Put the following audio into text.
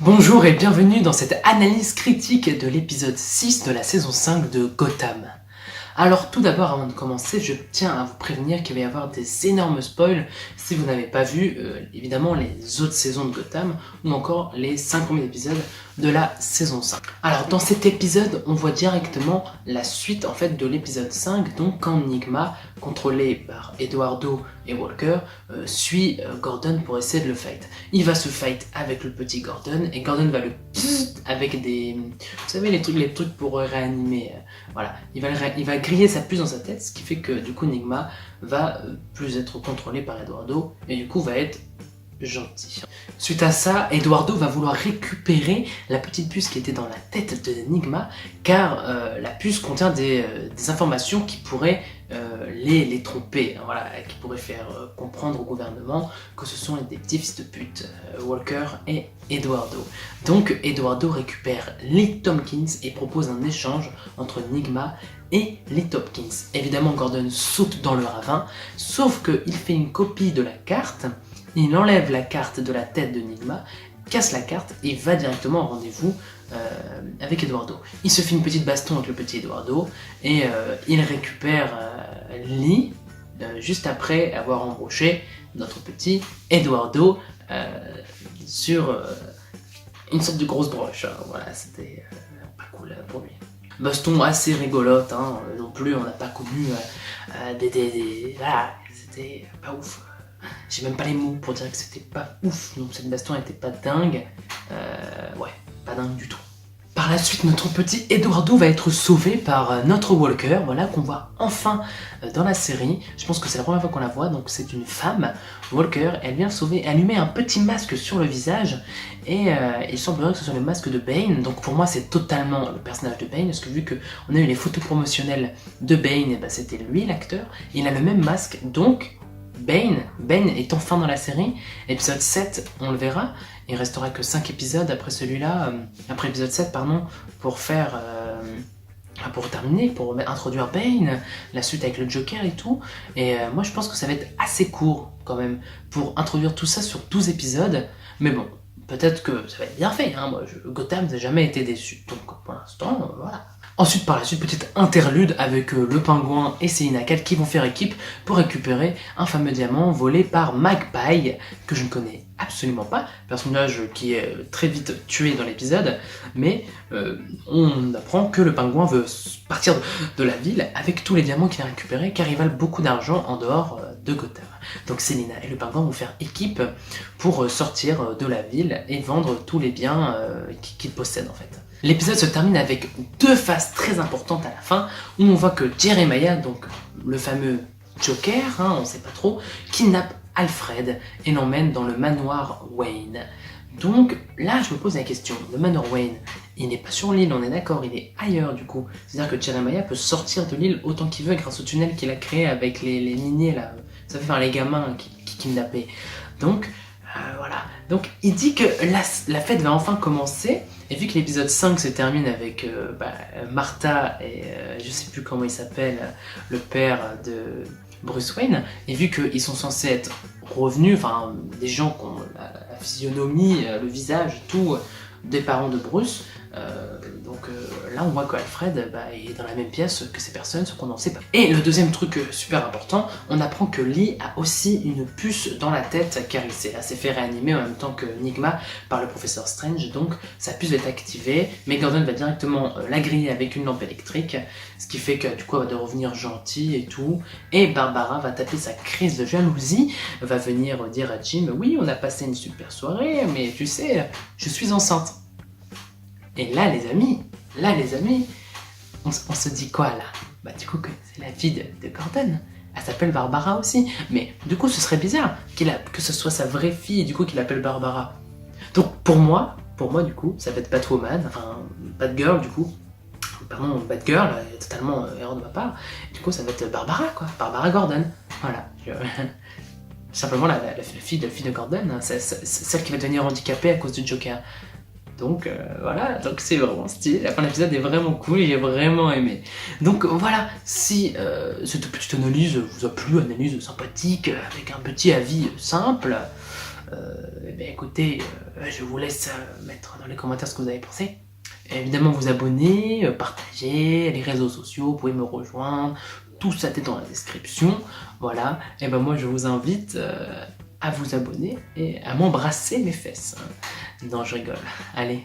Bonjour et bienvenue dans cette analyse critique de l'épisode 6 de la saison 5 de Gotham. Alors tout d'abord, avant de commencer, je tiens à vous prévenir qu'il va y avoir des énormes spoils si vous n'avez pas vu évidemment les autres saisons de Gotham ou encore les 5 premiers épisodes de la saison 5. Alors dans cet épisode, on voit directement la suite en fait de l'épisode 5, donc quand Nigma, contrôlé par Eduardo et Walker, suit Gordon pour essayer de le fight. Il va se fight avec le petit Gordon et Gordon va le avec des... Vous savez les trucs pour réanimer. Voilà, il va griller sa puce dans sa tête, ce qui fait que du coup Nigma va plus être contrôlé par Eduardo et du coup va être gentil. Suite à ça, Eduardo va vouloir récupérer la petite puce qui était dans la tête de Nigma, car la puce contient des informations qui pourraient les tromper, hein, voilà, qui pourraient faire comprendre au gouvernement que ce sont des petits fils de pute, Walker et Eduardo. Donc Eduardo récupère les Tompkins et propose un échange entre Nigma et les Tompkins. Évidemment, Gordon saute dans le ravin, sauf qu'il fait une copie de la carte. Il enlève la carte de la tête de Nigma, casse la carte et va directement au rendez-vous avec Eduardo. Il se fait une petite baston avec le petit Eduardo et il récupère Lee juste après avoir embauché notre petit Eduardo sur une sorte de grosse broche. Voilà, c'était pas cool pour lui. Baston assez rigolote, hein, non plus, on n'a pas connu voilà, c'était pas ouf. J'ai même pas les mots pour dire que c'était pas ouf, donc cette baston était pas dingue. Ouais, pas dingue du tout. Par la suite, notre petit Eduardo va être sauvé par notre Walker, voilà, qu'on voit enfin dans la série. Je pense que c'est la première fois qu'on la voit, donc c'est une femme. Walker, elle vient le sauver, elle lui met un petit masque sur le visage, et il semblerait que ce soit le masque de Bane. Donc pour moi, c'est totalement le personnage de Bane, parce que vu qu'on a eu les photos promotionnelles de Bane, bah, c'était lui l'acteur, il a le même masque, donc... Bane est enfin dans la série. Épisode 7, on le verra. Il restera que 5 épisodes après celui-là, après épisode 7, pardon, pour faire... pour terminer, pour introduire Bane, la suite avec le Joker et tout. Et moi je pense que ça va être assez court quand même pour introduire tout ça sur 12 épisodes. Mais bon, peut-être que ça va être bien fait, hein. Moi, Gotham n'a jamais été déçu. Donc pour l'instant, voilà. Ensuite, par la suite, petite interlude avec le Pingouin et Selina Kyle qui vont faire équipe pour récupérer un fameux diamant volé par Magpie, que je ne connais absolument pas, personnage qui est très vite tué dans l'épisode, mais on apprend que le Pingouin veut partir de la ville avec tous les diamants qu'il a récupérés, car ils valent beaucoup d'argent en dehors de Gotham. Donc Selina et le Pingouin vont faire équipe pour sortir de la ville et vendre tous les biens qu'ils possèdent en fait. L'épisode se termine avec deux phases très importantes à la fin, où on voit que Jeremiah, donc le fameux Joker, hein, on sait pas trop, kidnappe Alfred et l'emmène dans le manoir Wayne. Donc là, je me pose la question, le manoir Wayne, il n'est pas sur l'île, on est d'accord, il est ailleurs du coup. C'est-à-dire que Jeremiah peut sortir de l'île autant qu'il veut grâce au tunnel qu'il a créé avec les lignées là, ça fait faire les gamins qui kidnappaient. Donc voilà, donc il dit que la fête va enfin commencer, et vu que l'épisode 5 se termine avec Martha et je sais plus comment il s'appelle, le père de Bruce Wayne, et vu qu'ils sont censés être revenus, enfin des gens qui ont la physionomie, le visage, tout des parents de Bruce, donc là on voit qu'Alfred est dans la même pièce que ces personnes, sauf qu'on n'en sait pas. Et le deuxième truc super important, on apprend que Lee a aussi une puce dans la tête, car il s'est fait réanimer en même temps que Nigma par le professeur Strange, donc sa puce va être activée, mais Gordon va directement la griller avec une lampe électrique, ce qui fait que du coup elle va revenir gentille et tout, et Barbara va taper sa crise de jalousie, va venir dire à Jim « Oui, on a passé une super soirée, mais tu sais, je suis enceinte ». Et là les amis, on se dit quoi là? Bah du coup que c'est la fille de Gordon. Elle s'appelle Barbara aussi. Mais du coup ce serait bizarre que ce soit sa vraie fille et du coup qu'il l'appelle Barbara. Donc pour moi du coup, ça va être Batwoman, enfin Batgirl du coup. Pardon, Batgirl, totalement erreur de ma part. Du coup ça va être Barbara quoi, Barbara Gordon. Voilà. Simplement la fille de Gordon, hein, c'est celle qui va devenir handicapée à cause du Joker. Donc voilà, donc c'est vraiment stylé, la fin de l'épisode est vraiment cool et j'ai vraiment aimé. Donc voilà, si cette petite analyse vous a plu, analyse sympathique, avec un petit avis simple, Eh bien écoutez, je vous laisse mettre dans les commentaires ce que vous avez pensé. Et évidemment vous abonner, partager, les réseaux sociaux, vous pouvez me rejoindre, tout ça est dans la description. Voilà, et ben moi je vous invite à vous abonner et à m'embrasser mes fesses. Non, je rigole. Allez,